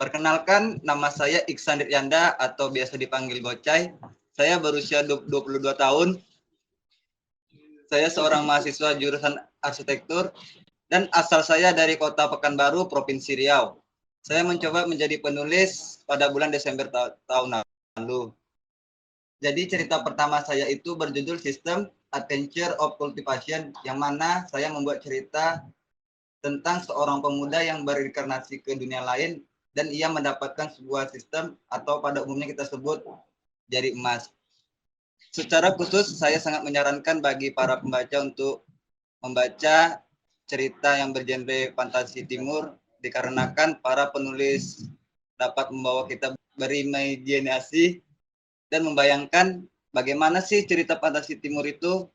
Perkenalkan, nama saya Iksan Riryanda atau biasa dipanggil Gocai. Saya berusia 22 tahun. Saya seorang mahasiswa jurusan arsitektur dan asal saya dari Kota Pekanbaru, Provinsi Riau. Saya mencoba menjadi penulis pada bulan Desember tahun lalu. Jadi cerita pertama saya itu berjudul System Adventure of Cultivation, yang mana saya membuat cerita tentang seorang pemuda yang berinkarnasi ke dunia lain dan ia mendapatkan sebuah sistem atau pada umumnya kita sebut jari emas. Secara khusus saya sangat menyarankan bagi para pembaca untuk membaca cerita yang bergenre fantasi timur dikarenakan para penulis dapat membawa kita berimajinasi dan membayangkan bagaimana sih cerita fantasi timur itu.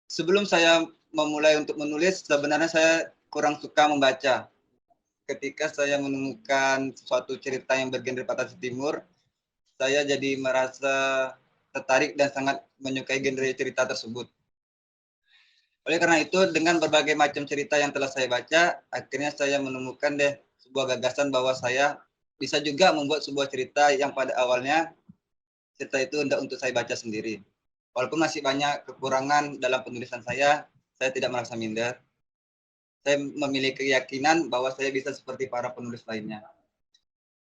Sebelum saya memulai untuk menulis, sebenarnya saya kurang suka membaca. Ketika saya menemukan suatu cerita yang bergenre fantasi timur, saya jadi merasa tertarik dan sangat menyukai genre cerita tersebut. Oleh karena itu, dengan berbagai macam cerita yang telah saya baca, akhirnya saya menemukan sebuah gagasan bahwa saya bisa juga membuat sebuah cerita yang pada awalnya cerita itu hendak untuk saya baca sendiri. Walaupun masih banyak kekurangan dalam penulisan saya tidak merasa minder. Saya memiliki keyakinan bahwa saya bisa seperti para penulis lainnya.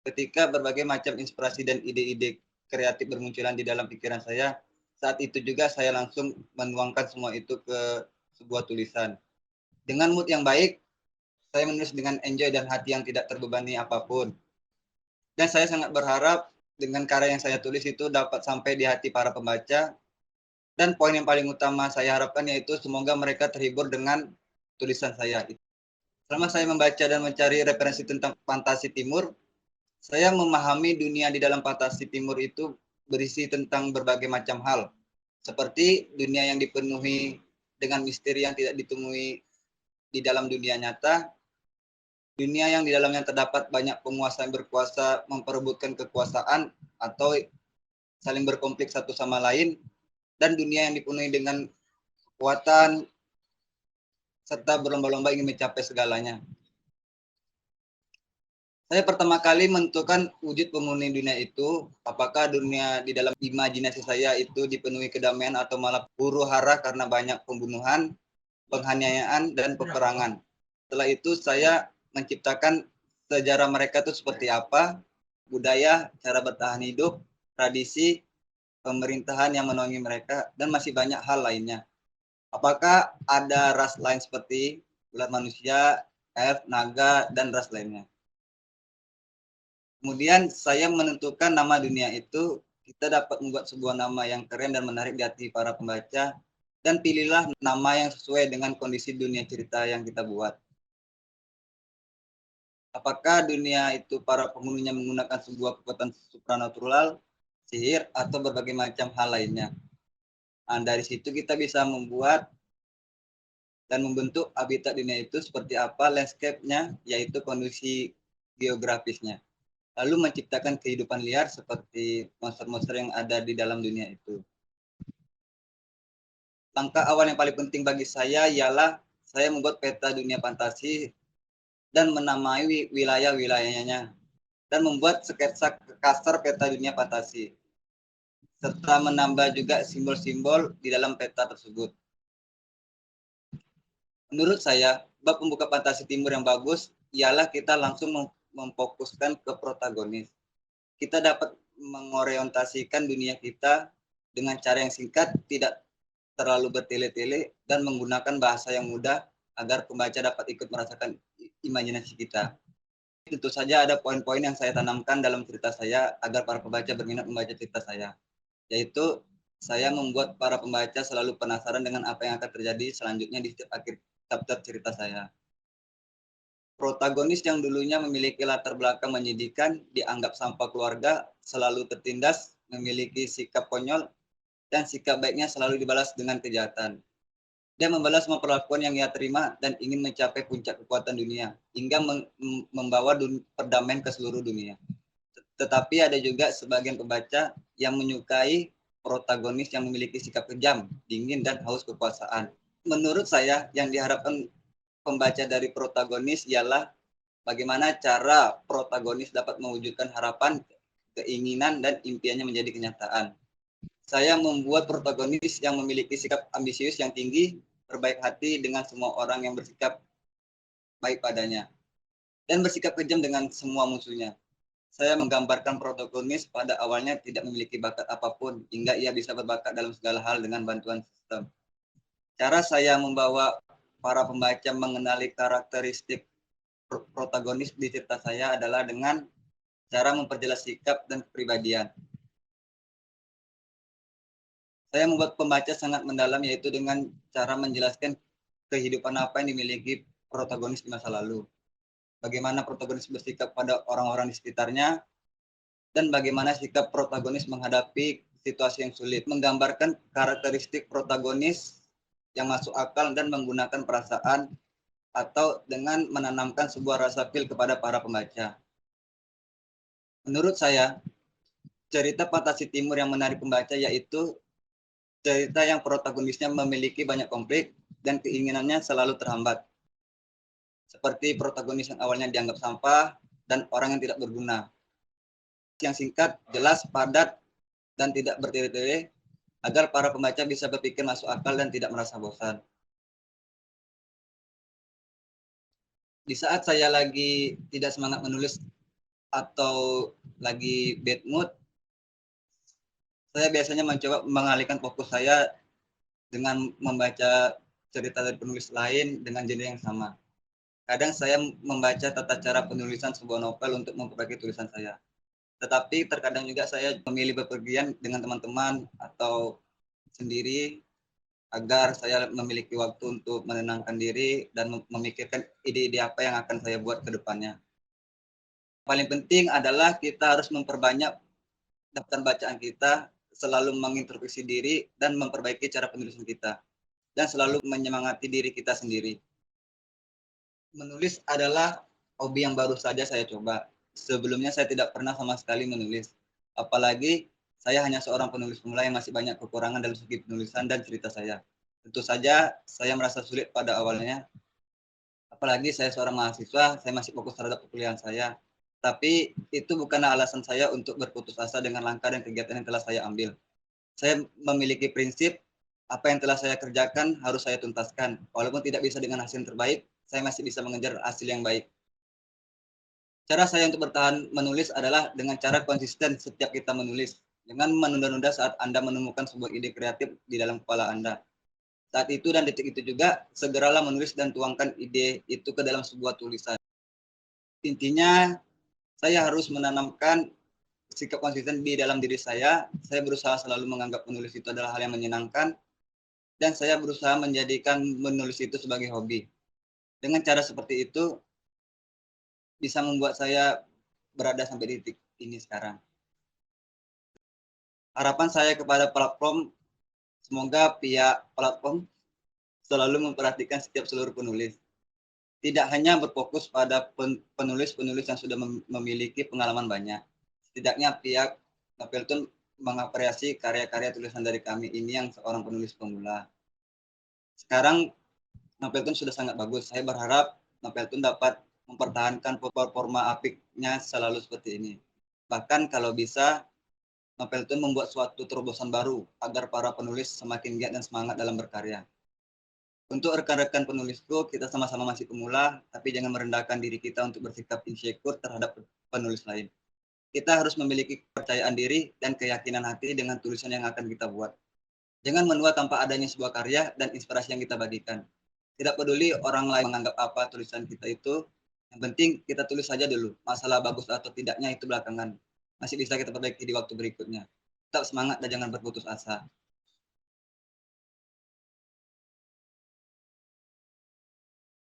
Ketika berbagai macam inspirasi dan ide-ide kreatif bermunculan di dalam pikiran saya, saat itu juga saya langsung menuangkan semua itu ke sebuah tulisan. Dengan mood yang baik, saya menulis dengan enjoy dan hati yang tidak terbebani apapun. Dan saya sangat berharap dengan karya yang saya tulis itu dapat sampai di hati para pembaca. Dan poin yang paling utama saya harapkan yaitu semoga mereka terhibur dengan tulisan saya. Selama saya membaca dan mencari referensi tentang fantasi timur, saya memahami dunia di dalam fantasi timur itu berisi tentang berbagai macam hal. Seperti dunia yang dipenuhi dengan misteri yang tidak ditemui di dalam dunia nyata, dunia yang di dalamnya terdapat banyak penguasa yang berkuasa memperebutkan kekuasaan atau saling berkonflik satu sama lain, dan dunia yang dipenuhi dengan kekuatan serta berlomba-lomba ingin mencapai segalanya. Saya pertama kali menentukan wujud penghuni dunia itu, apakah dunia di dalam imajinasi saya itu dipenuhi kedamaian atau malah huru hara karena banyak pembunuhan, penganiayaan, dan peperangan. Setelah itu saya menciptakan sejarah mereka itu seperti apa, budaya, cara bertahan hidup, tradisi, pemerintahan yang menaungi mereka, dan masih banyak hal lainnya. Apakah ada ras lain seperti ular manusia, elf, naga, dan ras lainnya. Kemudian saya menentukan nama dunia itu, kita dapat membuat sebuah nama yang keren dan menarik di hati para pembaca, dan pilihlah nama yang sesuai dengan kondisi dunia cerita yang kita buat. Apakah dunia itu para penghuninya menggunakan sebuah kekuatan supranatural, sihir, atau berbagai macam hal lainnya. Nah, dari situ kita bisa membuat dan membentuk habitat dunia itu seperti apa landscape-nya, yaitu kondisi geografisnya. Lalu menciptakan kehidupan liar seperti monster-monster yang ada di dalam dunia itu. Langkah awal yang paling penting bagi saya ialah saya membuat peta dunia fantasi dan menamai wilayah-wilayahnya dan membuat sketsa kasar peta dunia fantasi serta menambah juga simbol-simbol di dalam peta tersebut. Menurut saya, bab pembuka fantasi timur yang bagus ialah kita langsung memfokuskan ke protagonis. Kita dapat mengorientasikan dunia kita dengan cara yang singkat, tidak terlalu bertele-tele, dan menggunakan bahasa yang mudah agar pembaca dapat ikut merasakan imajinasi kita. Tentu saja ada poin-poin yang saya tanamkan dalam cerita saya agar para pembaca berminat membaca cerita saya, yaitu saya membuat para pembaca selalu penasaran dengan apa yang akan terjadi selanjutnya di setiap akhir chapter cerita saya. Protagonis yang dulunya memiliki latar belakang menyedihkan, dianggap sampah keluarga, selalu tertindas, memiliki sikap konyol, dan sikap baiknya selalu dibalas dengan kejahatan. Dia membalas semua perlakuan yang ia terima dan ingin mencapai puncak kekuatan dunia, hingga membawa perdamaian ke seluruh dunia. Tetapi ada juga sebagian pembaca yang menyukai protagonis yang memiliki sikap kejam, dingin, dan haus kekuasaan. Menurut saya, yang diharapkan pembaca dari protagonis ialah Bagaimana cara protagonis dapat mewujudkan harapan, keinginan, dan impiannya menjadi kenyataan. Saya membuat protagonis yang memiliki sikap ambisius yang tinggi, berbaik hati dengan semua orang yang bersikap baik padanya, dan bersikap kejam dengan semua musuhnya. Saya menggambarkan protagonis pada awalnya tidak memiliki bakat apapun, hingga ia bisa berbakat dalam segala hal dengan bantuan sistem. Cara saya membawa para pembaca mengenali karakteristik protagonis di cerita saya adalah dengan cara memperjelas sikap dan kepribadian. Saya membuat pembaca sangat mendalam, yaitu dengan cara menjelaskan kehidupan apa yang dimiliki protagonis di masa lalu. Bagaimana protagonis bersikap pada orang-orang di sekitarnya, dan bagaimana sikap protagonis menghadapi situasi yang sulit. Menggambarkan karakteristik protagonis yang masuk akal dan menggunakan perasaan atau dengan menanamkan sebuah rasa feel kepada para pembaca. Menurut saya, cerita Fantasi Timur yang menarik pembaca yaitu cerita yang protagonisnya memiliki banyak konflik dan keinginannya selalu terhambat. Seperti protagonis yang awalnya dianggap sampah dan orang yang tidak berguna. Yang singkat, jelas, padat, dan tidak bertele-tele agar para pembaca bisa berpikir masuk akal dan tidak merasa bosan. Di saat saya lagi tidak semangat menulis atau lagi bad mood, saya biasanya mencoba mengalihkan fokus saya dengan membaca cerita dari penulis lain dengan genre yang sama. Kadang saya membaca tata cara penulisan sebuah novel untuk memperbaiki tulisan saya. Tetapi terkadang juga saya memilih bepergian dengan teman-teman atau sendiri agar saya memiliki waktu untuk menenangkan diri dan memikirkan ide-ide apa yang akan saya buat ke depannya. Paling penting adalah kita harus memperbanyak daftar bacaan kita, selalu mengintrospeksi diri dan memperbaiki cara penulisan kita, dan selalu menyemangati diri kita sendiri. Menulis adalah hobi yang baru saja saya coba. Sebelumnya saya tidak pernah sama sekali menulis. Apalagi saya hanya seorang penulis pemula yang masih banyak kekurangan dalam segi penulisan dan cerita saya. Tentu saja saya merasa sulit pada awalnya. Apalagi saya seorang mahasiswa, saya masih fokus terhadap perkuliahan saya. Tapi itu bukanlah alasan saya untuk berputus asa dengan langkah dan kegiatan yang telah saya ambil. Saya memiliki prinsip apa yang telah saya kerjakan harus saya tuntaskan. Walaupun tidak bisa dengan hasil yang terbaik, saya masih bisa mengejar hasil yang baik. Cara saya untuk bertahan menulis adalah dengan cara konsisten setiap kita menulis. Dengan menunda-nunda saat Anda menemukan sebuah ide kreatif di dalam kepala Anda. Saat itu dan detik itu juga, segeralah menulis dan tuangkan ide itu ke dalam sebuah tulisan. Intinya, saya harus menanamkan sikap konsisten di dalam diri saya. Saya berusaha selalu menganggap menulis itu adalah hal yang menyenangkan, dan saya berusaha menjadikan menulis itu sebagai hobi. Dengan cara seperti itu, bisa membuat saya berada sampai di titik ini sekarang. Harapan saya kepada platform, semoga pihak platform selalu memperhatikan setiap seluruh penulis. Tidak hanya berfokus pada penulis-penulis yang sudah memiliki pengalaman banyak. Setidaknya pihak Novelton mengapresiasi karya-karya tulisan dari kami ini yang seorang penulis pemula. Sekarang Novelton sudah sangat bagus. Saya berharap Novelton dapat mempertahankan performa apiknya selalu seperti ini. Bahkan kalau bisa, Novelton membuat suatu terobosan baru agar para penulis semakin giat dan semangat dalam berkarya. Untuk rekan-rekan penulisku, kita sama-sama masih pemula, tapi jangan merendahkan diri kita untuk bersikap insecure terhadap penulis lain. Kita harus memiliki kepercayaan diri dan keyakinan hati dengan tulisan yang akan kita buat. Jangan menua tanpa adanya sebuah karya dan inspirasi yang kita bagikan. Tidak peduli orang lain menganggap apa tulisan kita itu, yang penting kita tulis saja dulu. Masalah bagus atau tidaknya itu belakangan. Masih bisa kita perbaiki di waktu berikutnya. Tetap semangat dan jangan berputus asa.